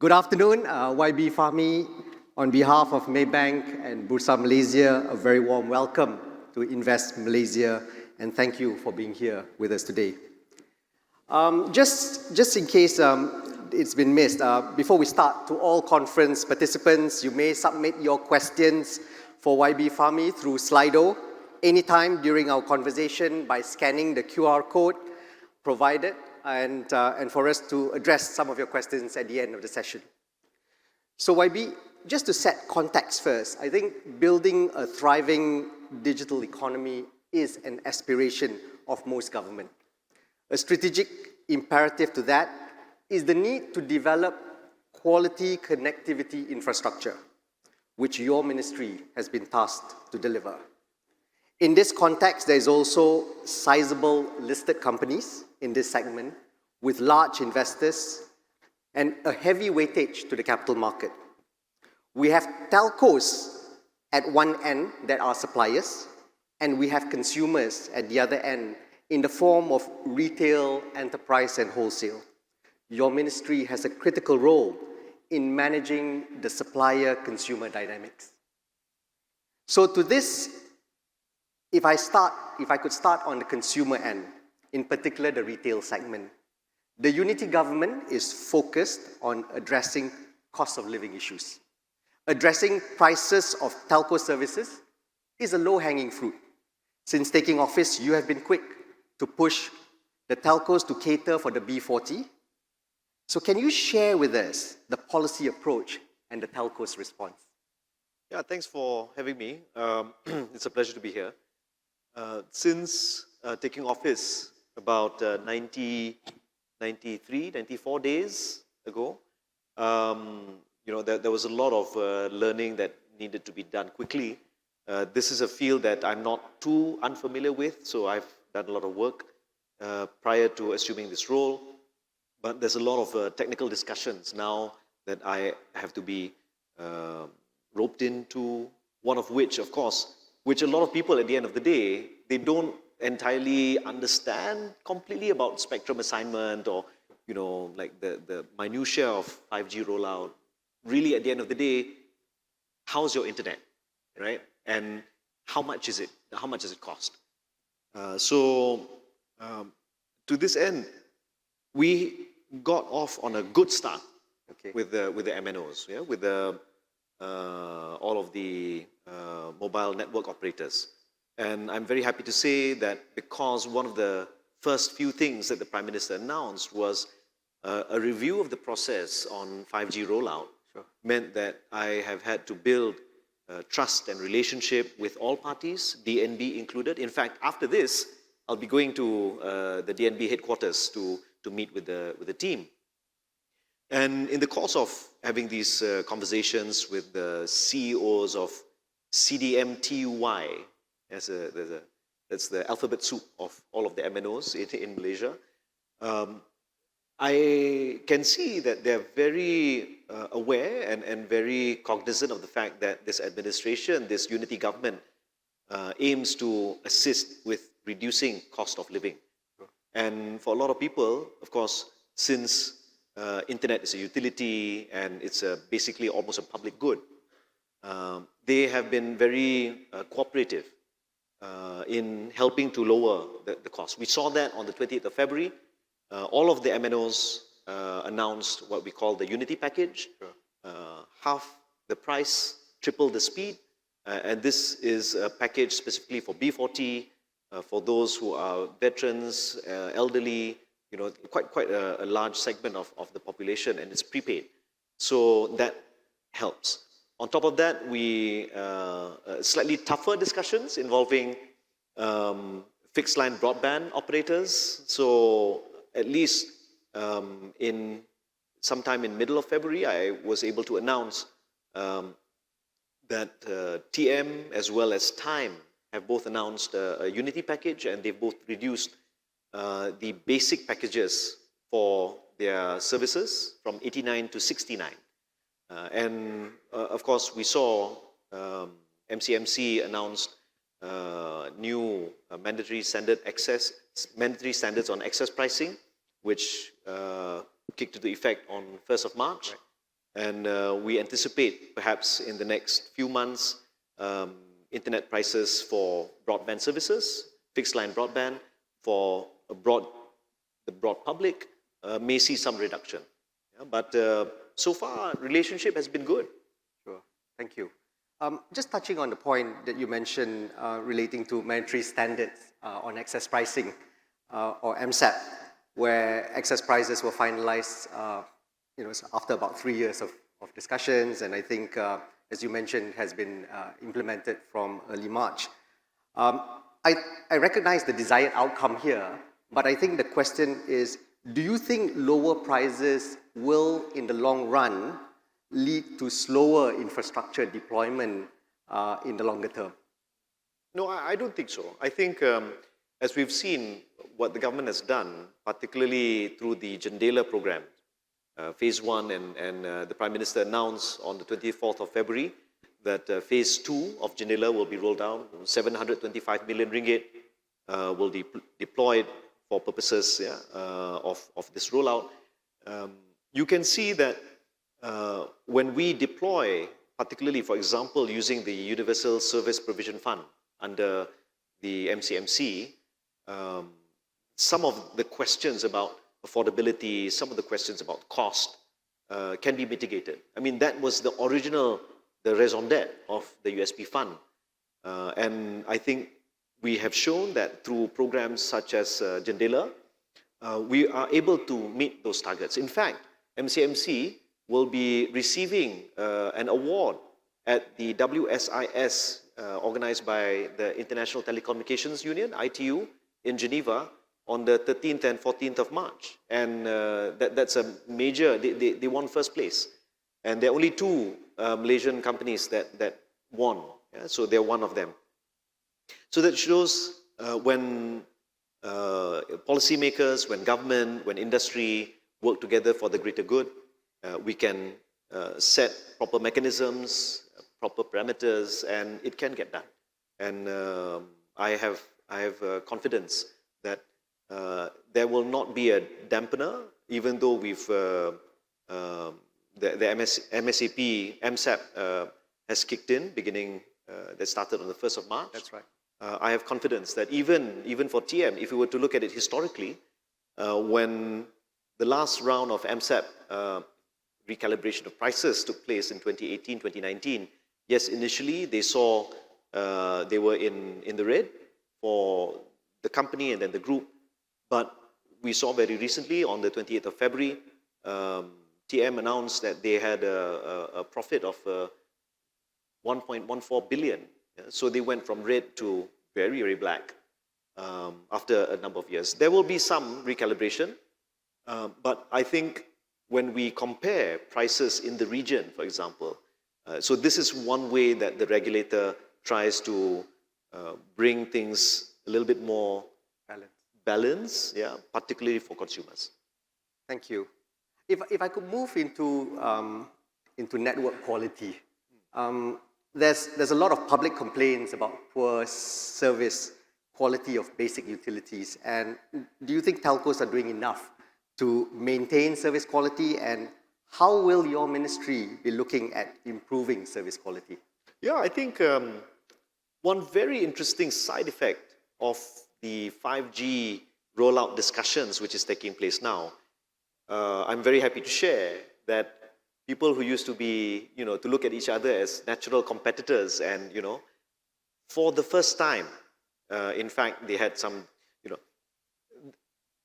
Good afternoon, YB Fahmi. On behalf of Maybank and Bursa Malaysia, a very warm welcome to Invest Malaysia, and thank you for being here with us today. Just in case it's been missed, before we start, to all conference participants, you may submit your questions for YB Fahmi through Slido anytime during our conversation by scanning the QR code provided, and for us to address some of your questions at the end of the session. So YB, just to set context first, I think building a thriving digital economy is an aspiration of most government. A strategic imperative to that is the need to develop quality connectivity infrastructure, which your ministry has been tasked to deliver. In this context, there is also sizable listed companies in this segment with large investors and a heavy weightage to the capital market. We have telcos at one end that are suppliers, and we have consumers at the other end in the form of retail, enterprise, and wholesale. Your ministry has a critical role in managing the supplier-consumer dynamics. So to this, if I could start on the consumer end, in particular the retail segment, the Unity government is focused on addressing cost of living issues. Addressing prices of telco services is a low-hanging fruit. Since taking office, you have been quick to push the telcos to cater for the B40. So can you share with us the policy approach and the telcos' response? Yeah, thanks for having me. It's a pleasure to be here. Since taking office about 94 days ago, there was a lot of learning that needed to be done quickly. This is a field that I'm not too unfamiliar with, so I've done a lot of work prior to assuming this role. But there's a lot of technical discussions now that I have to be roped into, one of which, of course, which a lot of people at the end of the day, they don't entirely understand completely about spectrum assignment or, like the minutiae of 5G rollout. Really, at the end of the day, how's your internet, right? And how much is it? How much does it cost? To this end, we got off on a good start with the MNOs, with all of the mobile network operators. And I'm very happy to say that because one of the first few things that the Prime Minister announced was a review of the process on 5G rollout, meant that I have had to build trust and relationship with all parties, DNB included. In fact, after this, I'll be going to the DNB headquarters to meet with the team. And in the course of having these conversations with the CEOs of CDMTUY, that's the alphabet soup of all of the MNOs in Malaysia, I can see that they're very aware and very cognizant of the fact that this administration, this Unity government, aims to assist with reducing cost of living. And for a lot of people, of course, since internet is a utility and it's basically almost a public good, they have been very cooperative in helping to lower the cost. We saw that on the 20th of February. All of the MNOs announced what we call the Unity package, half the price, triple the speed, and this is a package specifically for B40, for those who are veterans, elderly, quite a large segment of the population, and it's prepaid. So that helps. On top of that, we slightly tougher discussions involving fixed line broadband operators. So at least in sometime in middle of February, I was able to announce that TM as well as Time have both announced a Unity package, and they've both reduced the basic packages for their services from 89 to 69. And of course, we saw MCMC announced new mandatory standards on access pricing, which kicked into effect on 1st of March. And we anticipate perhaps in the next few months, internet prices for broadband services, fixed line broadband, for the broad public may see some reduction. Yeah, but so far, relationship has been good. Sure. Thank you. Just touching on the point that you mentioned relating to monetary standards on access pricing or MSAP, where access prices were finalized after about 3 years of discussions, and I think, as you mentioned, has been implemented from early March. I recognize the desired outcome here, but I think the question is, do you think lower prices will, in the long run, lead to slower infrastructure deployment in the longer term? No, I don't think so. I think as we've seen what the government has done, particularly through the Jendela program, phase 1, and the Prime Minister announced on the 24th of February that phase 2 of Jendela will be rolled out. 725 million ringgit will be deployed for purposes of this rollout. You can see that when we deploy, particularly, for example, using the Universal Service Provision Fund under the MCMC, some of the questions about affordability, some of the questions about cost can be mitigated. I mean, that was the original, the raison d'etre of the USP fund. And I think we have shown that through programs such as Jendela, we are able to meet those targets. In fact, MCMC will be receiving an award at the WSIS organized by the International Telecommunications Union, ITU, in Geneva on the 13th and 14th of March. And that's a major, they won first place. And there are only 2 Malaysian companies that won. Yeah? So they're one of them. So that shows when policymakers, when government, when industry work together for the greater good, we can set proper mechanisms, proper parameters, and it can get done. And I have confidence that there will not be a dampener, even though we've the MSAP has kicked in beginning. That started on the 1st of March. That's right. I have confidence that even for TM, if we were to look at it historically, when the last round of MSAP recalibration of prices took place in 2018, 2019, yes, initially they saw they were in the red for the company and then the group, but we saw very recently on the 28th of February, TM announced that they had a profit of 1.14 billion. So they went from red to very, very black after a number of years. There will be some recalibration, but I think when we compare prices in the region, for example, so this is one way that the regulator tries to bring things a little bit more balance, yeah, particularly for consumers. Thank you. If I could move into network quality, there's a lot of public complaints about poor service quality of basic utilities. And do you think telcos are doing enough to maintain service quality? And how will your ministry be looking at improving service quality? Yeah, I think one very interesting side effect of the 5G rollout discussions, which is taking place now, I'm very happy to share that people who used to be, to look at each other as natural competitors, and, for the first time, in fact, they had some,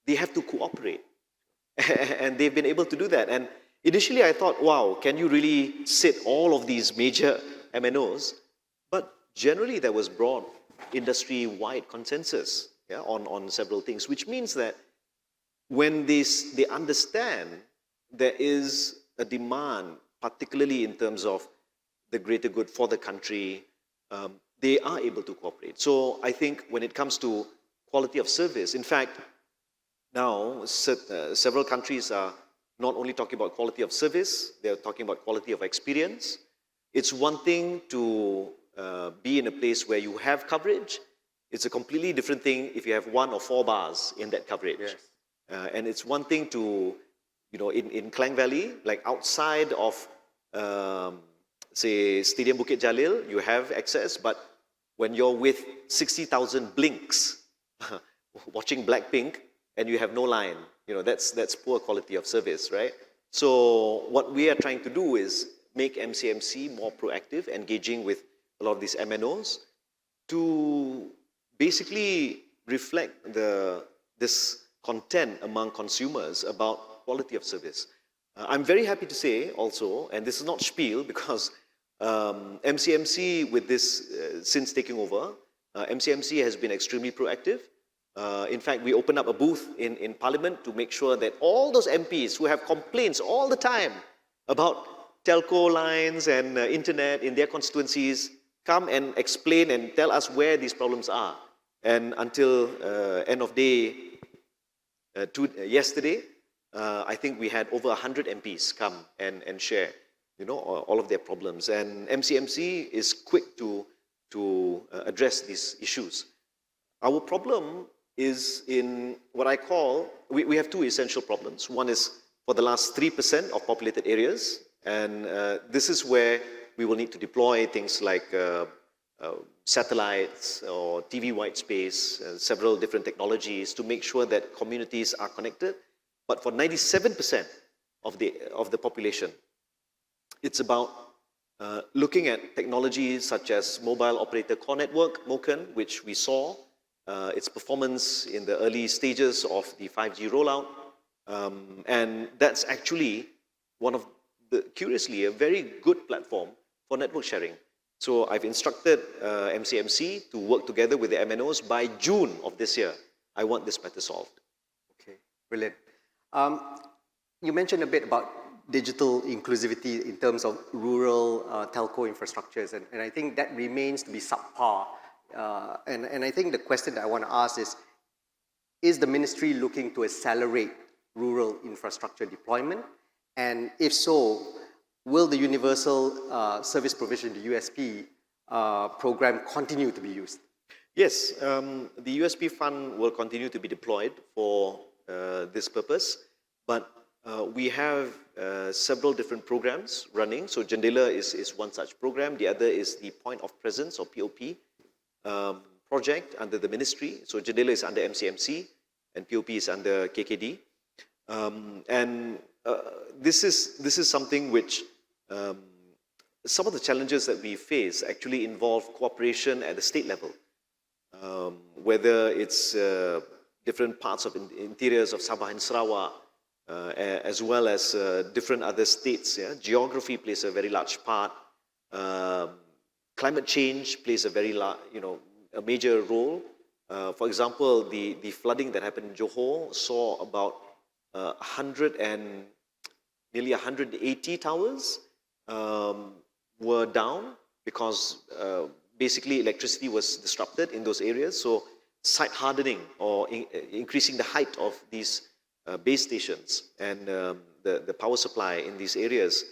they have to cooperate. And they've been able to do that. And initially I thought, wow, can you really sit all of these major MNOs? But generally there was broad industry-wide consensus, yeah, on several things, which means that when they understand there is a demand, particularly in terms of the greater good for the country, they are able to cooperate. So I think when it comes to quality of service, in fact, now several countries are not only talking about quality of service, they're talking about quality of experience. It's one thing to be in a place where you have coverage. It's a completely different thing if you have 1 or 4 bars in that coverage. Yes. And it's one thing to, in Klang Valley, like outside of say, Stadium Bukit Jalil, you have access, but when you're with 60,000 blinks watching Blackpink and you have no line, that's poor quality of service, right? So what we are trying to do is make MCMC more proactive, engaging with a lot of these MNOs to basically reflect this content among consumers about quality of service. I'm very happy to say also, and this is not spiel because MCMC with this, since taking over, MCMC has been extremely proactive. In fact, we opened up a booth in Parliament to make sure that all those MPs who have complaints all the time about telco lines and internet in their constituencies come and explain and tell us where these problems are. And until end of day yesterday, I think we had over 100 MPs come and share, all of their problems. And MCMC is quick to address these issues. Our problem is in what I call, we have two essential problems. One is for the last 3% of populated areas, and this is where we will need to deploy things like satellites or TV white space, several different technologies to make sure that communities are connected. But for 97% of the population, it's about looking at technologies such as mobile operator core network, MOCN, which we saw its performance in the early stages of the 5G rollout. And that's actually curiously, a very good platform for network sharing. So I've instructed MCMC to work together with the MNOs. By June of this year, I want this matter solved. Okay, brilliant. You mentioned a bit about digital inclusivity in terms of rural telco infrastructures, and I think that remains to be subpar. And I think the question that I want to ask is the ministry looking to accelerate rural infrastructure deployment? And if so, will the Universal Service Provision, the USP program, continue to be used? Yes, the USP fund will continue to be deployed for this purpose, but we have several different programs running. So Jendela is one such program. The other is the Point of Presence, or POP, project under the ministry. So Jendela is under MCMC and POP is under KKD. And this is something which some of the challenges that we face actually involve cooperation at the state level, whether it's different parts of interiors of Sabah and Sarawak, as well as different other states. Yeah? Geography plays a very large part. Climate change plays a a major role. For example, the flooding that happened in Johor saw about nearly 180 towers were down because basically electricity was disrupted in those areas. So site hardening or increasing the height of these base stations and the power supply in these areas.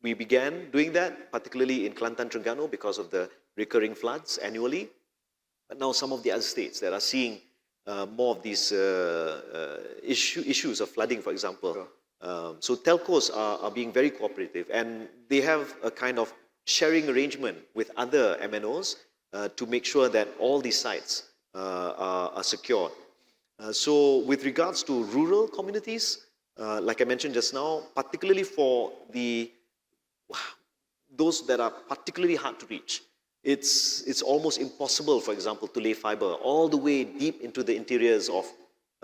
We began doing that, particularly in Kelantan, Terengganu, because of the recurring floods annually. But now some of the other states that are seeing more of these issues of flooding, for example. Sure. So telcos are being very cooperative, and they have a kind of sharing arrangement with other MNOs to make sure that all these sites are secured. So with regards to rural communities, like I mentioned just now, particularly for those that are particularly hard to reach, it's almost impossible, for example, to lay fiber all the way deep into the interiors of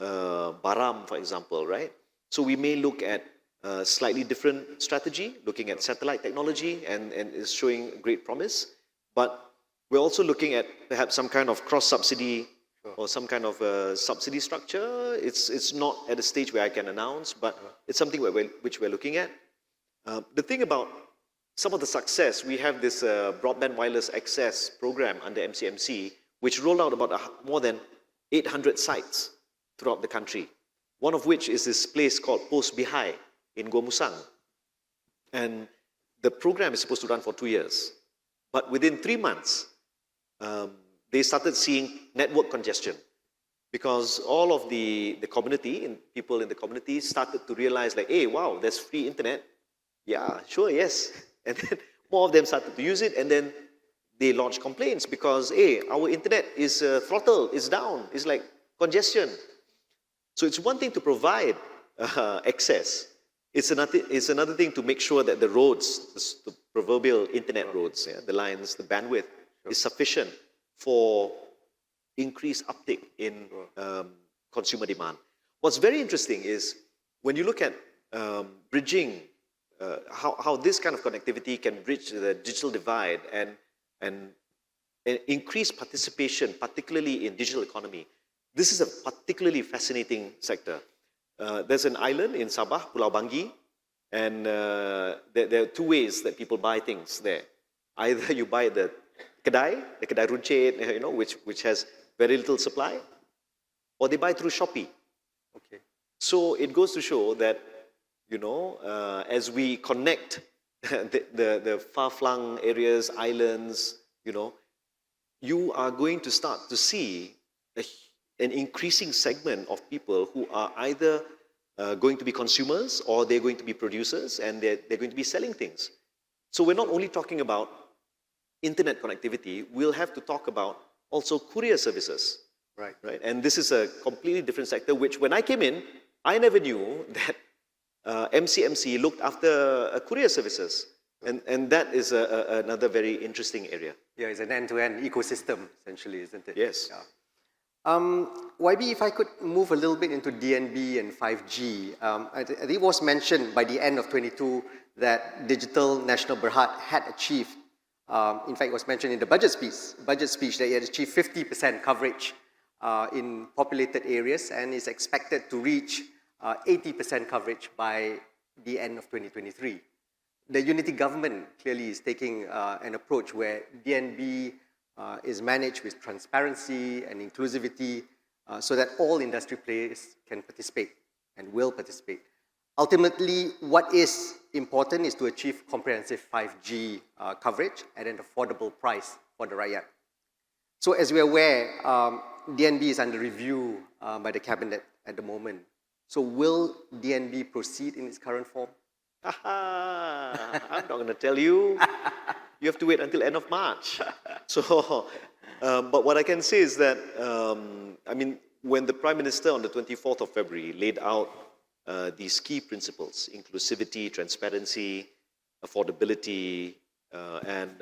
Baram, for example, right? So we may look at a slightly different strategy, looking at satellite technology, and is showing great promise. But we're also looking at perhaps some kind of cross-subsidy or some kind of subsidy structure. It's not at a stage where I can announce, but it's something which we're looking at. The thing about some of the success, we have this broadband wireless access program under MCMC, which rolled out about more than 800 sites throughout the country. One of which is this place called Post Bihai in Gomusang. And the program is supposed to run for 2 years. But within 3 months, they started seeing network congestion because all of the community and people in the community started to realize like, hey, wow, there's free internet. Yeah, sure, yes. And then more of them started to use it, and then they launched complaints because, hey, our internet is throttled, it's down, it's like congestion. So it's one thing to provide access. It's another thing to make sure that the roads, the proverbial internet roads, yeah, the lines, the bandwidth is sufficient for increased uptake in consumer demand. What's very interesting is when you look at bridging, how this kind of connectivity can bridge the digital divide and increase participation, particularly in digital economy. This is a particularly fascinating sector. There's an island in Sabah, Pulau Bangi, and there are two ways that people buy things there. Either you buy the kedai runcit, which has very little supply, or they buy through Shopee. Okay. So it goes to show that, as we connect the far-flung areas, islands, you are going to start to see an increasing segment of people who are either going to be consumers or they're going to be producers, and they're going to be selling things. So we're not only talking about internet connectivity, we'll have to talk about also courier services. Right. And this is a completely different sector, which when I came in, I never knew that MCMC looked after courier services. And that is another very interesting area. Yeah, it's an end-to-end ecosystem, essentially, isn't it? Yes. Yeah. YB, if I could move a little bit into DNB and 5G, I think it was mentioned by the end of 22 that Digital National Berhad had achieved, in fact, it was mentioned in the budget speech that it had achieved 50% coverage in populated areas and is expected to reach 80% coverage by the end of 2023. The unity government clearly is taking an approach where DNB is managed with transparency and inclusivity so that all industry players can participate and will participate. Ultimately, what is important is to achieve comprehensive 5G coverage at an affordable price for the rakyat. So as we're aware, DNB is under review by the cabinet at the moment. So will DNB proceed in its current form? I'm not going to tell you. You have to wait until end of March. So, but what I can say is that, when the Prime Minister on the 24th of February laid out these key principles, inclusivity, transparency, affordability, and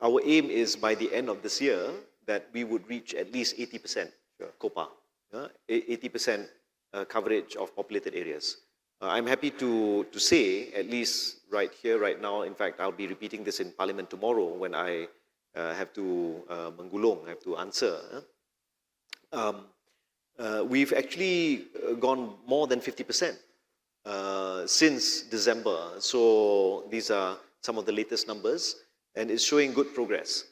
our aim is by the end of this year that we would reach at least 80% COPA, 80% coverage of populated areas. I'm happy to say, at least right here, right now, in fact, I'll be repeating this in Parliament tomorrow when I have to menggulung, I have to answer. We've actually gone more than 50% since December. So these are some of the latest numbers, and it's showing good progress.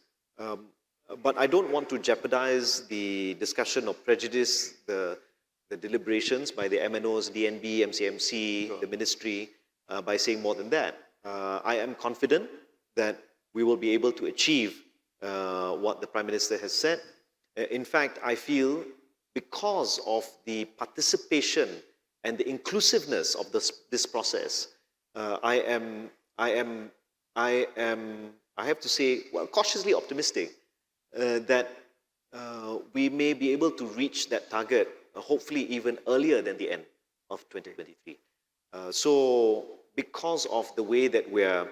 But I don't want to jeopardize the discussion or prejudice the deliberations by the MNOs, DNB, MCMC, the ministry, by saying more than that. I am confident that we will be able to achieve what the Prime Minister has said. In fact, I feel because of the participation and the inclusiveness of this process, I have to say, well, cautiously optimistic that we may be able to reach that target hopefully even earlier than the end of 2023. So because of the way that we're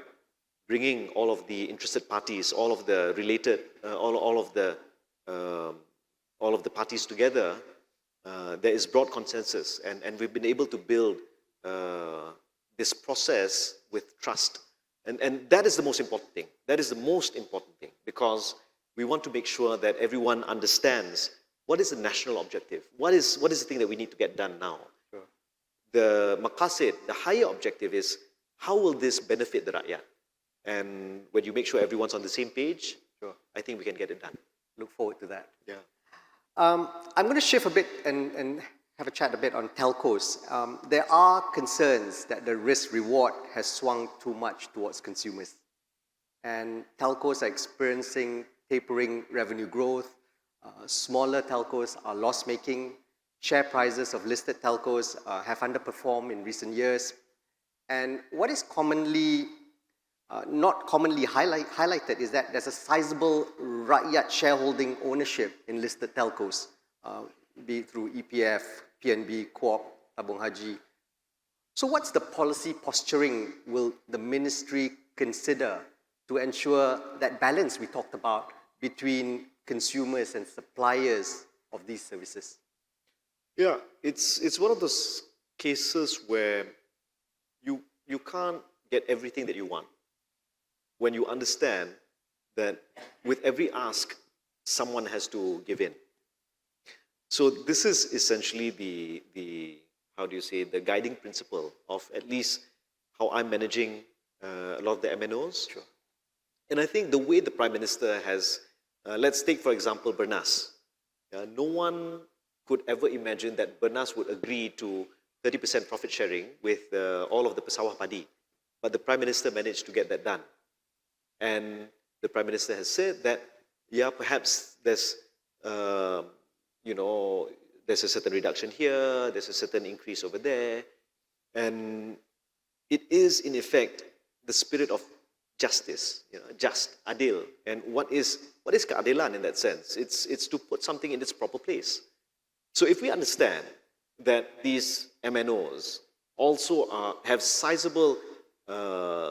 bringing all of the interested parties, all of the related, all of the parties together, there is broad consensus, and we've been able to build this process with trust. And that is the most important thing. That is the most important thing, because we want to make sure that everyone understands what is the national objective? What is the thing that we need to get done now? Sure. The maqasid, the higher objective is, how will this benefit the rakyat? And when you make sure everyone's on the same page, sure, I think we can get it done. Look forward to that. Yeah. I'm going to shift a bit and have a chat a bit on telcos. There are concerns that the risk-reward has swung too much towards consumers. And telcos are experiencing tapering revenue growth. Smaller telcos are loss-making. share prices of listed telcos have underperformed in recent years. And what is commonly, not commonly highlighted is that there's a sizable rakyat shareholding ownership in listed telcos, be it through EPF, PNB, Co-op, Tabung Haji. So what's the policy posturing will the ministry consider to ensure that balance we talked about between consumers and suppliers of these services? Yeah, it's one of those cases where you can't get everything that you want when you understand that with every ask, someone has to give in. So this is essentially the how do you say, the guiding principle of at least how I'm managing a lot of the MNOs. Sure. And I think the way the Prime Minister has, let's take for example Bernas. No one could ever imagine that Bernas would agree to 30% profit sharing with all of the pesawah padi. But the Prime Minister managed to get that done. And the Prime Minister has said that, yeah, perhaps there's, there's a certain reduction here, there's a certain increase over there. And it is, in effect, the spirit of justice, just, adil. And what is keadilan in that sense? It's to put something in its proper place. So if we understand that these MNOs also have sizable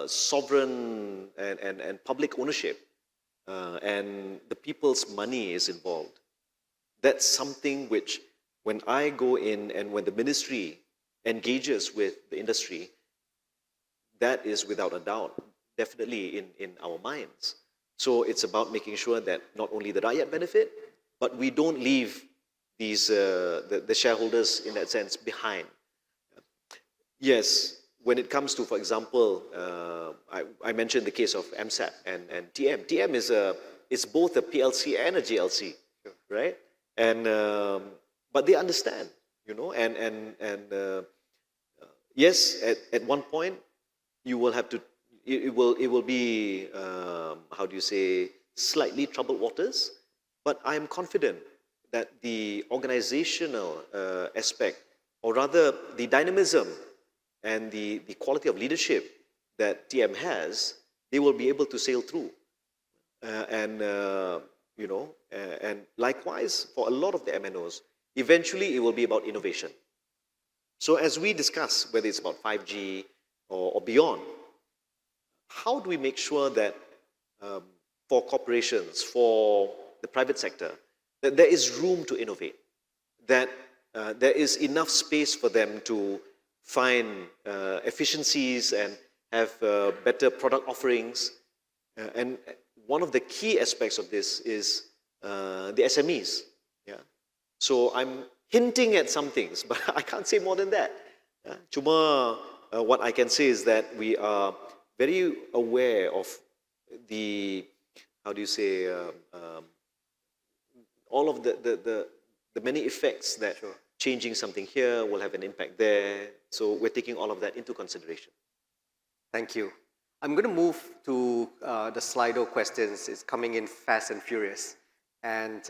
sovereign and public ownership, and the people's money is involved, that's something which, when I go in and when the ministry engages with the industry, that is without a doubt definitely in our minds. So it's about making sure that not only the rakyat benefit, but we don't leave these the shareholders in that sense behind. Yes, when it comes to, for example, I mentioned the case of MSAP and TM. TM is both a PLC and a GLC, right? And but they understand, yes, at one point you will have to. It will be how do you say, slightly troubled waters, but I'm confident that the organizational aspect, or rather the dynamism and the quality of leadership that TM has, they will be able to sail through. And likewise for a lot of the MNOs, eventually it will be about innovation. So as we discuss whether it's about 5G or beyond, how do we make sure that for corporations, for the private sector, that there is room to innovate, that there is enough space for them to find efficiencies and have better product offerings. And one of the key aspects of this is the SMEs. Yeah. So I'm hinting at some things, but I can't say more than that. Cuma what I can say is that we are very aware of the, how do you say, all of the many effects that changing something here will have an impact there. So we're taking all of that into consideration. Thank you. I'm going to move to the Slido questions. It's coming in fast and furious. And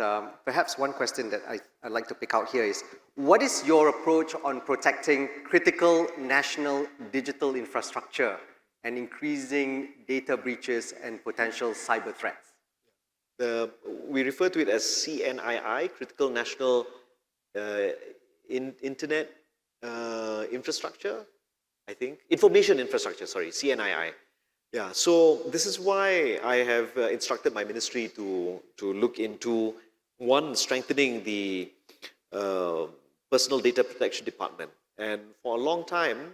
perhaps one question that I'd like to pick out here is, what is your approach on protecting critical national digital infrastructure and increasing data breaches and potential cyber threats? We refer to it as CNII, Critical National Internet Infrastructure, I think. Information Infrastructure, sorry, CNII. Yeah, so this is why I have instructed my ministry to look into, one, strengthening the Personal Data Protection Department. And for a long time,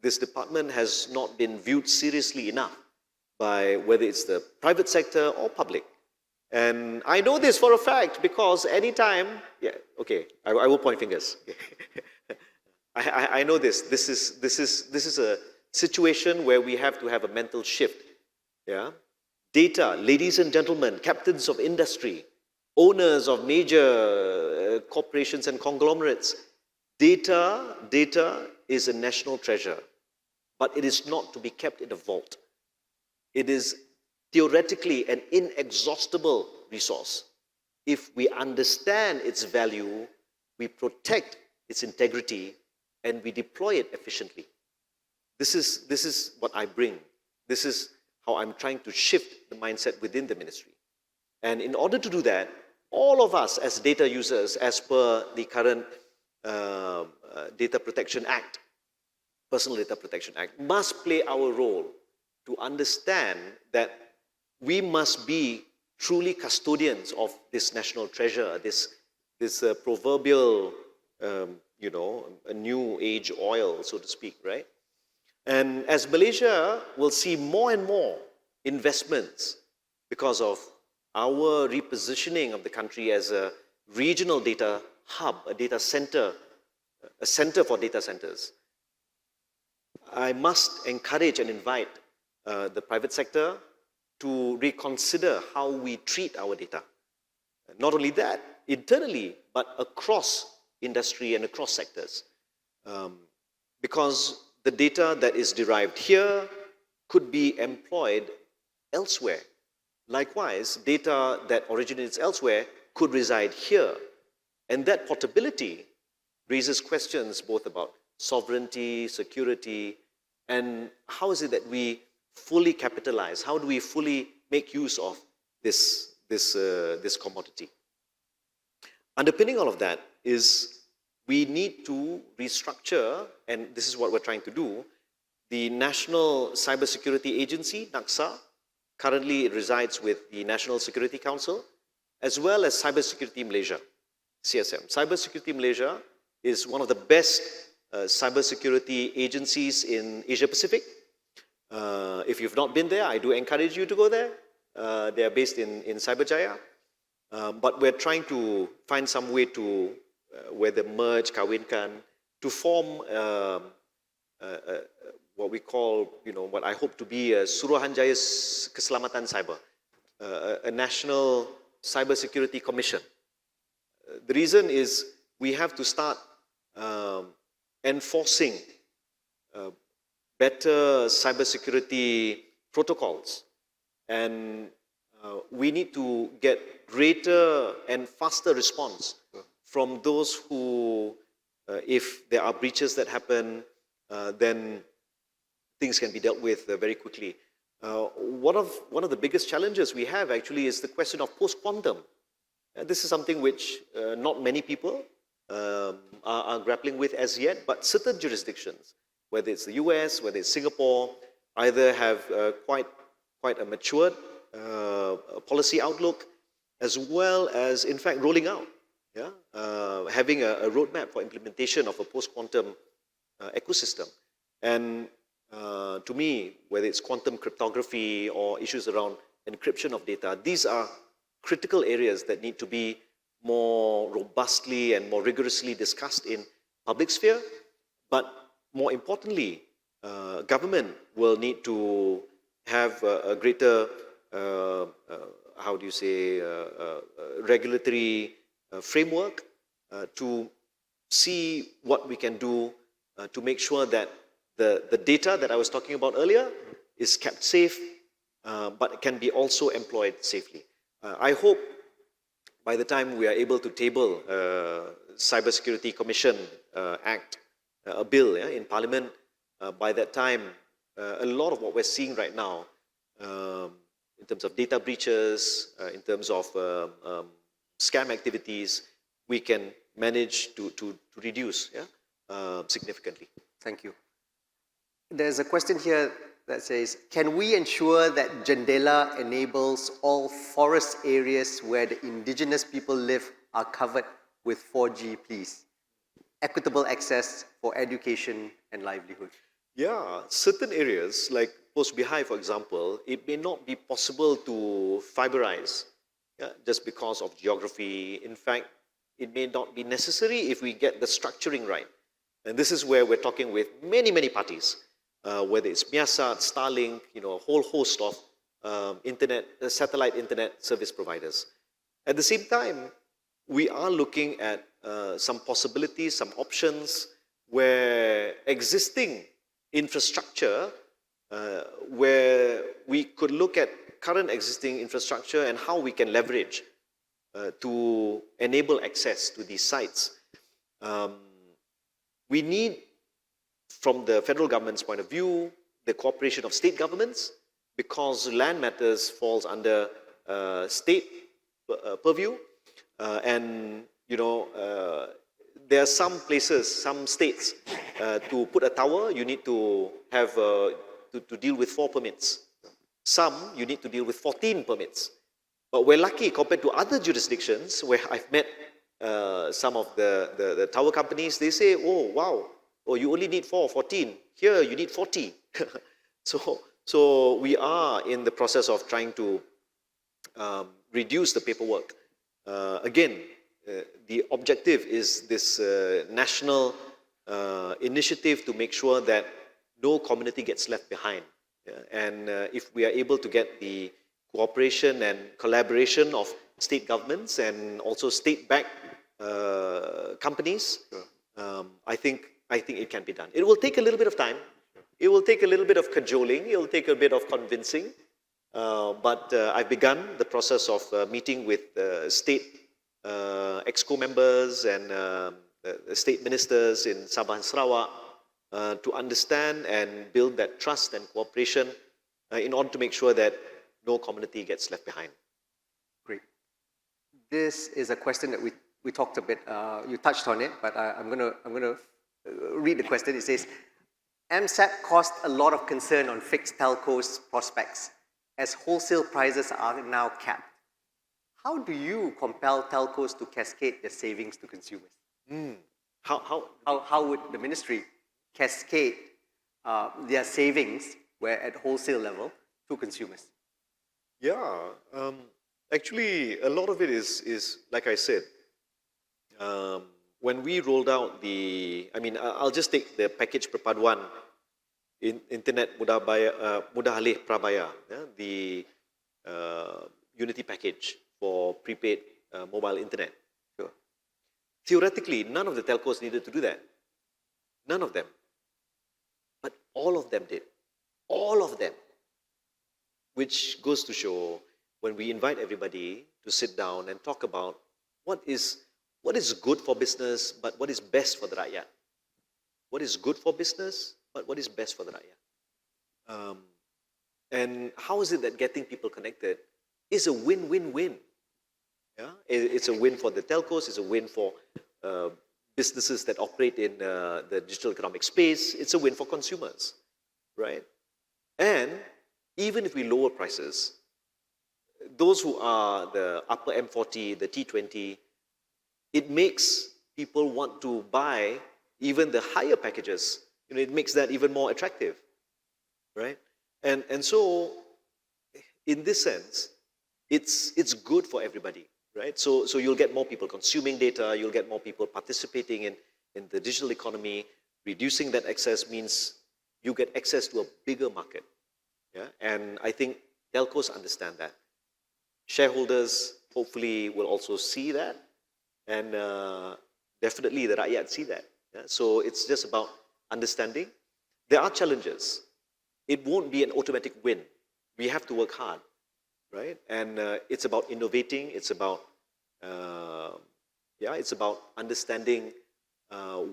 this department has not been viewed seriously enough by whether it's the private sector or public. And I know this for a fact because anytime, I will point fingers. I know this. This is a situation where we have to have a mental shift. Yeah, data, ladies and gentlemen, captains of industry, owners of major corporations and conglomerates. Data is a national treasure, but it is not to be kept in a vault. It is theoretically an inexhaustible resource. If we understand its value, we protect its integrity, and we deploy it efficiently. This is what I bring. This is how I'm trying to shift the mindset within the ministry. And in order to do that, all of us as data users, as per the current Data Protection Act, Personal Data Protection Act, must play our role to understand that we must be truly custodians of this national treasure, this proverbial, a new age oil, so to speak, right? And as Malaysia will see more and more investments because of our repositioning of the country as a regional data hub, a data center, a center for data centers, I must encourage and invite the private sector to reconsider how we treat our data. Not only that, internally, but across industry and across sectors. Because the data that is derived here could be employed elsewhere. Likewise, data that originates elsewhere could reside here. And that portability raises questions both about sovereignty, security, and how is it that we fully capitalize? How do we fully make use of this commodity? Underpinning all of that is we need to restructure, and this is what we're trying to do, the National Cybersecurity Agency, NACSA. Currently, it resides with the National Security Council, as well as Cybersecurity Malaysia, CSM. Cybersecurity Malaysia is one of the best cybersecurity agencies in Asia Pacific. If you've not been there, I do encourage you to go there. They are based in Cyberjaya. But we're trying to find some way to whether merge, kawinkan, to form what we call, what I hope to be a Suruhanjaya Keselamatan Cyber, a national cybersecurity commission. The reason is we have to start enforcing better cybersecurity protocols, and we need to get greater and faster response from those who, if there are breaches that happen, then things can be dealt with very quickly. One of the biggest challenges we have actually is the question of post-quantum. This is something which not many people are grappling with as yet, but certain jurisdictions, whether it's the US, whether it's Singapore, either have quite a matured policy outlook, as well as, in fact, rolling out, having a roadmap for implementation of a post-quantum ecosystem. And to me, whether it's quantum cryptography or issues around encryption of data, these are critical areas that need to be more robustly and more rigorously discussed in public sphere. But more importantly, government will need to have a greater, regulatory framework to see what we can do to make sure that the data that I was talking about earlier is kept safe, but can be also employed safely. I hope by the time we are able to table Cybersecurity Commission Act, a bill in Parliament, by that time, a lot of what we're seeing right now in terms of data breaches, in terms of scam activities, we can manage to reduce significantly. Thank you. There's a question here that says, can we ensure that Jendela enables all forest areas where the indigenous people live are covered with 4G, please? Equitable access for education and livelihood. Yeah, certain areas like Post Bihai, for example, it may not be possible to fiberize just because of geography. In fact, it may not be necessary if we get the structuring right. And this is where we're talking with many, many parties, whether it's Miasat, Starlink, a whole host of satellite internet service providers. At the same time, we are looking at some possibilities, some options where existing infrastructure, where we could look at current existing infrastructure and how we can leverage to enable access to these sites. We need, from the federal government's point of view, the cooperation of state governments, because land matters falls under state purview, and there are some places, some states, to put a tower, you need to have to deal with 4 permits. Some you need to deal with 14 permits. But we're lucky compared to other jurisdictions where I've met some of the tower companies. They say, "Oh wow, oh you only need 4, 14. Here you need 40." So we are in the process of trying to reduce the paperwork. Again, the objective is this national initiative to make sure that no community gets left behind. And if we are able to get the cooperation and collaboration of state governments and also state-backed companies, I think it can be done. It will take a little bit of time. It will take a little bit of cajoling. It will take a bit of convincing. But I've begun the process of meeting with state EXCO members and state ministers in Sabah and Sarawak to understand and build that trust and cooperation in order to make sure that no community gets left behind. Great. This is a question that we talked a bit, you touched on it, but I'm gonna read the question. It says, MSAP caused a lot of concern on fixed telcos prospects as wholesale prices are now capped. How do you compel telcos to cascade their savings to consumers? How would the ministry cascade their savings, where at wholesale level, to consumers? Yeah, actually, a lot of it is like I said. When we rolled out I'll just take the package perpaduan internet mudah alih prabaya, the Unity package for prepaid mobile internet. Sure. Theoretically, none of the telcos needed to do that. None of them. But all of them did. All of them. Which goes to show, when we invite everybody to sit down and talk about what is good for business, but what is best for the rakyat. What is good for business, but what is best for the rakyat. And how is it that getting people connected is a win-win-win? Yeah? It's a win for the telcos, it's a win for businesses that operate in the digital economic space, it's a win for consumers, right? And even if we lower prices, those who are the upper M40, the T20, it makes people want to buy even the higher packages. It makes that even more attractive, right? And so, in this sense, it's good for everybody, right? So you'll get more people consuming data, you'll get more people participating in the digital economy. Reducing that access means you get access to a bigger market, yeah? And I think telcos understand that. Shareholders hopefully will also see that, and definitely the rakyat see that. Yeah? So it's just about understanding. There are challenges. It won't be an automatic win. We have to work hard, right? And it's about innovating. It's about it's about understanding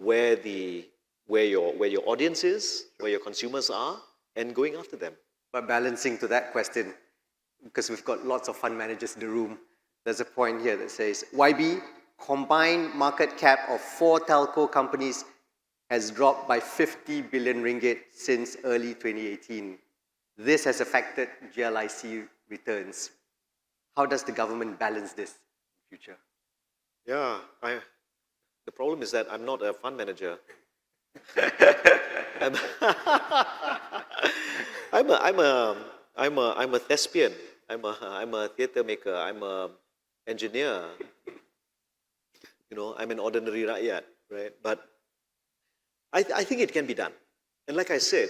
where your audience is, where your consumers are, and going after them. But balancing to that question, because we've got lots of fund managers in the room, there's a point here that says, YB, combined market cap of 4 telco companies has dropped by 50 billion ringgit since early 2018. This has affected GLIC returns. How does the government balance this in the future? Yeah, the problem is that I'm not a fund manager. I'm a thespian. I'm a theatre maker. I'm a engineer. I'm an ordinary rakyat, right? But I think it can be done. And like I said,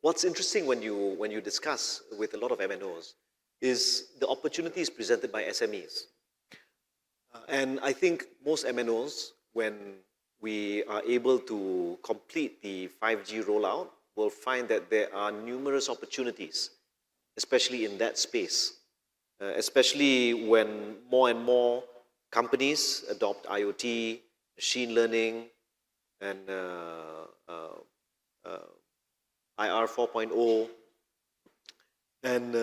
what's interesting when you discuss with a lot of MNOs is the opportunities presented by SMEs. And I think most MNOs, when we are able to complete the 5G rollout, will find that there are numerous opportunities, especially in that space, especially when more and more companies adopt IoT, machine learning, and IR 4.0, and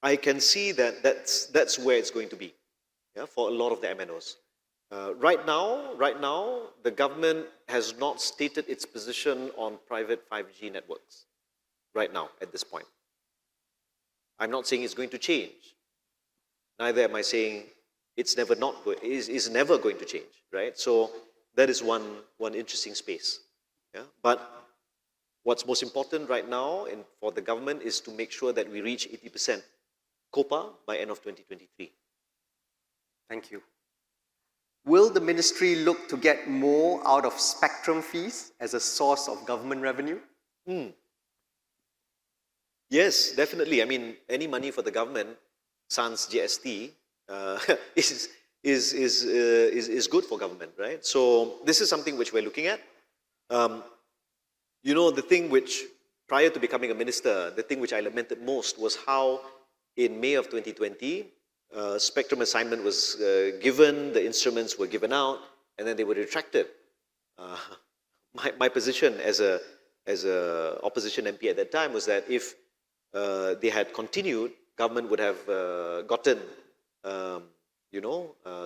I can see that that's where it's going to be, yeah, for a lot of the MNOs. Right now, the government has not stated its position on private 5G networks. Right now, at this point, I'm not saying it's going to change. Neither am I saying it's never not go- is never going to change, right? So that is one interesting space. Yeah, but what's most important right now for the government is to make sure that we reach 80% COPA by end of 2023. Thank you. Will the ministry look to get more out of spectrum fees as a source of government revenue? Yes, definitely. I mean, any money for the government, sans GST, is is good for government, right? So this is something which we're looking at. You know, the thing which, prior to becoming a minister, the thing which I lamented most was how in May of 2020, spectrum assignment was given, the instruments were given out, and then they were retracted. Uh, my position as a opposition MP at that time was that if they had continued, government would have gotten,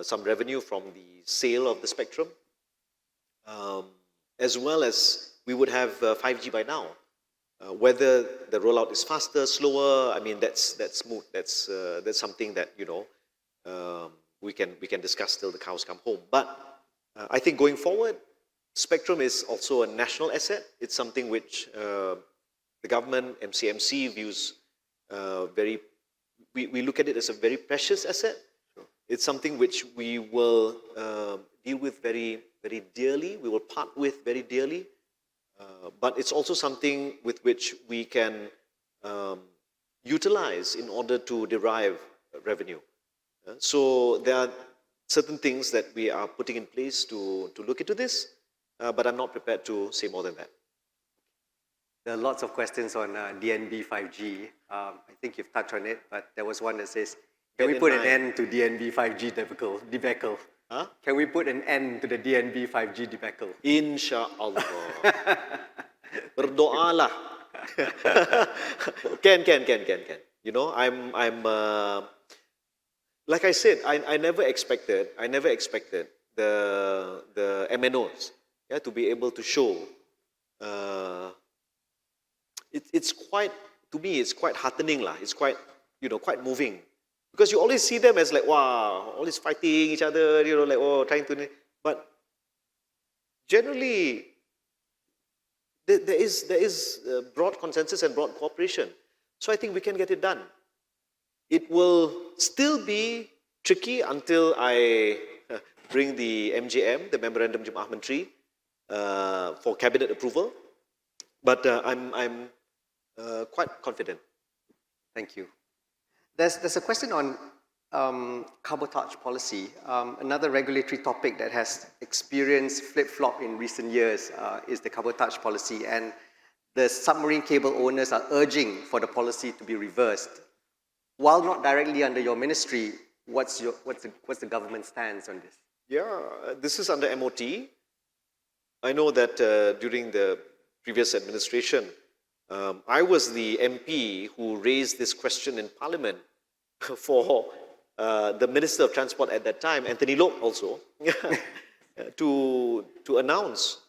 some revenue from the sale of the spectrum, as well as we would have 5G by now. Whether the rollout is faster, slower, I mean that's smooth. That's something that we can discuss till the cows come home. But I think going forward, spectrum is also a national asset. It's something which the government, MCMC views very. We look at it as a very precious asset. It's something which we will deal with very very dearly. We will part with very dearly. But it's also something with which we can utilize in order to derive revenue. So there are certain things that we are putting in place to look into this, but I'm not prepared to say more than that. There are lots of questions on DNB 5G. I think you've touched on it, but there was one that says, can we put an end to DNB 5G debacle? Huh? Can we put an end to the DNB 5G debacle? InsyaAllah. Berdoalah. Can. You know, I'm like I said, I never expected the MNOs, yeah, to be able to show. It's quite, to me, it's quite heartening lah. It's quite, quite moving. Because you always see them as like, wow, always fighting each other, like, oh, trying to. But generally, there is broad consensus and broad cooperation. So I think we can get it done. It will still be tricky until I bring the MJM, the Memorandum Jemaah Menteri, for cabinet approval. But I'm quite confident. Thank you. There's a question on cabotage policy. Another regulatory topic that has experienced flip-flop in recent years is the cabotage policy, and the submarine cable owners are urging for the policy to be reversed. While not directly under your ministry, what's the government stance on this? Yeah, this is under MOT. I know that during the previous administration, I was the MP who raised this question in Parliament for the Minister of Transport at that time, Anthony Loke also, to announce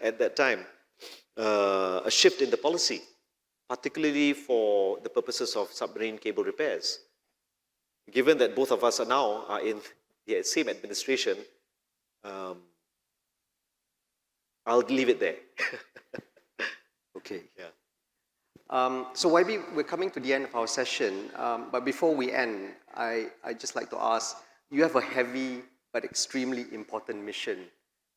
at that time a shift in the policy, particularly for the purposes of submarine cable repairs. Given that both of us are in the same administration, I'll leave it there. Okay. Yeah. So YB, we're coming to the end of our session, but before we end, I'd just like to ask, you have a heavy but extremely important mission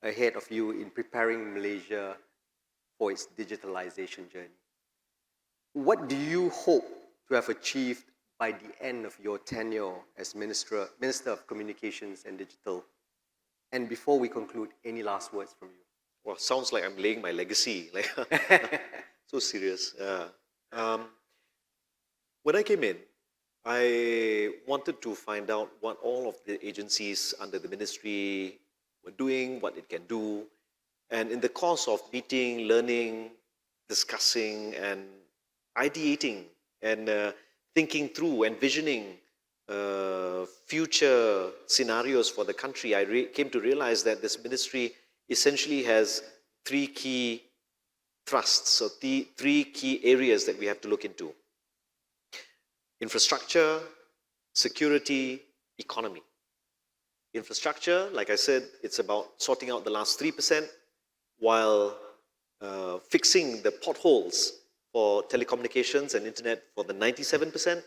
ahead of you in preparing Malaysia for its digitalization journey. What do you hope to have achieved by the end of your tenure as Minister of Communications and Digital? And before we conclude, any last words from you? Well, sounds like I'm laying my legacy. Like so serious. When I came in, I wanted to find out what all of the agencies under the ministry we're doing, what it can do. And in the course of meeting, learning, discussing, and ideating, and thinking through, envisioning future scenarios for the country, I came to realize that this ministry essentially has three key thrusts, so three key areas that we have to look into: infrastructure, security, economy. Infrastructure, like I said, it's about sorting out the last 3%, while fixing the potholes for telecommunications and internet for the 97%.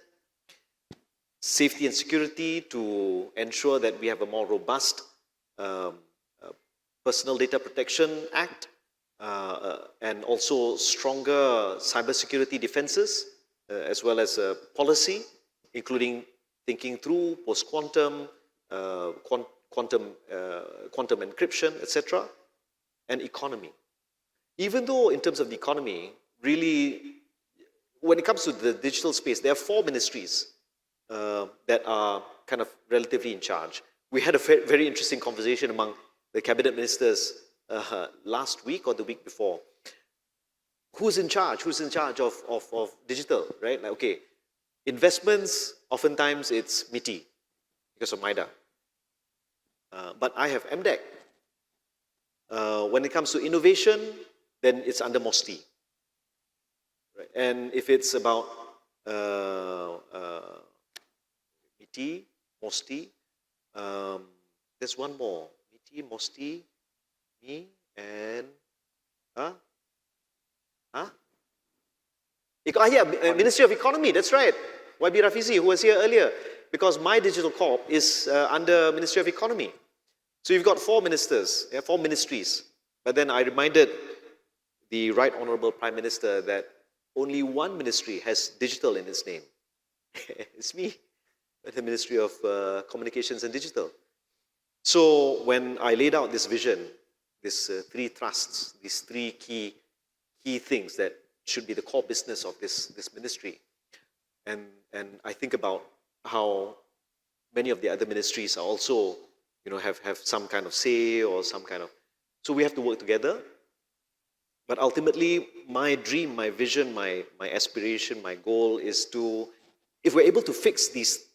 Safety and security, to ensure that we have a more robust Personal Data Protection Act, and also stronger cybersecurity defenses, as well as policy, including thinking through post-quantum, quantum encryption, etc., and economy. Even though in terms of the economy, really, when it comes to the digital space, there are 4 ministries that are kind of relatively in charge. We had a very interesting conversation among the cabinet ministers last week or the week before. Who's in charge? Who's in charge of digital, right? Like, okay, investments, oftentimes it's MITI because of MIDA. But I have MDEC. When it comes to innovation, then it's under MOSTI. Right? And if it's about MITI, MOSTI, there's one more. MITI, MOSTI, me, and Ministry of Economy, that's right. YB Rafizi, who was here earlier, because my digital corp is under Ministry of Economy. So you've got 4 ministers, 4 ministries. But then I reminded the Right Honourable Prime Minister that only one ministry has digital in its name. It's me, the Ministry of Communications and Digital. So when I laid out this vision, these 3 thrusts, these 3 key things that should be the core business of this ministry, and I think about how many of the other ministries are also, have some kind of say or some kind of, so we have to work together. But ultimately, my dream, my vision, my aspiration, my goal is to, if we're able to fix these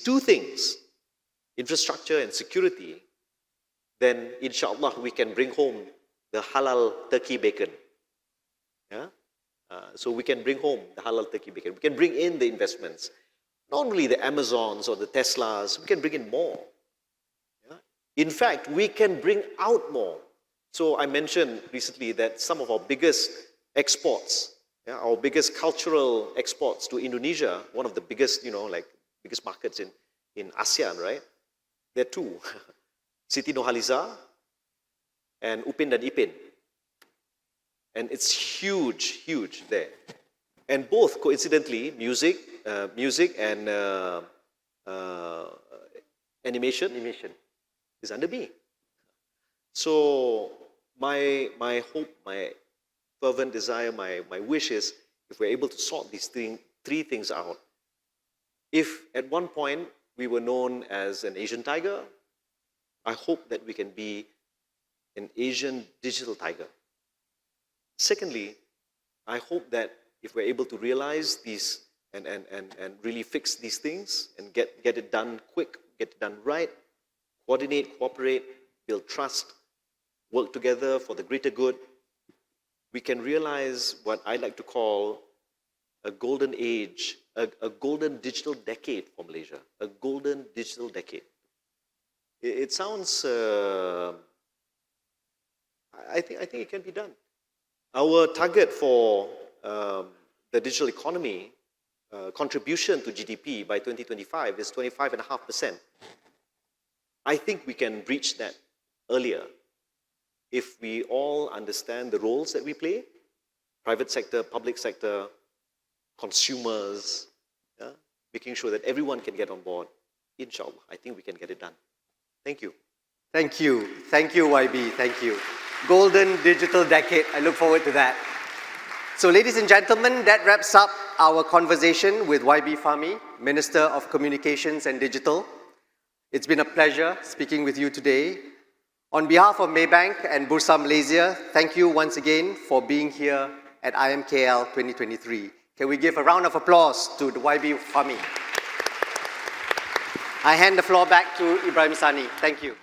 2 things, infrastructure and security, then inshallah we can bring home the halal turkey bacon. Yeah? So we can bring home the halal turkey bacon. We can bring in the investments. Not only the Amazons or the Teslas, we can bring in more. Yeah? In fact, we can bring out more. So I mentioned recently that some of our biggest exports, our biggest cultural exports to Indonesia, one of the biggest, biggest markets in ASEAN, right? There are 2, Siti Nurhaliza and Upin dan Ipin. And it's huge there. And both, coincidentally, music and animation is under me. So my hope, my fervent desire, my wish is, if we're able to sort these 3 things out, if at one point we were known as an Asian tiger, I hope that we can be an Asian digital tiger. Secondly, I hope that if we're able to realize these and really fix these things and get it done quick, get it done right, coordinate, cooperate, build trust, work together for the greater good, we can realize what I like to call a golden age, a golden digital decade for Malaysia, a golden digital decade. It sounds, I think it can be done. Our target for the digital economy contribution to GDP by 2025 is 25.5%. I think we can reach that earlier if we all understand the roles that we play, private sector, public sector, consumers, making sure that everyone can get on board. Inshallah, I think we can get it done. Thank you. Thank you. Thank you, YB. Thank you. Golden digital decade. I look forward to that. So, ladies and gentlemen, that wraps up our conversation with YB Fahmi, Minister of Communications and Digital. It's been a pleasure speaking with you today On behalf of Maybank and Bursa Malaysia, thank you once again for being here at IMKL 2023. Can we give a round of applause to the YB Fahmi? I hand the floor back to Ibrahim Sani. Thank you.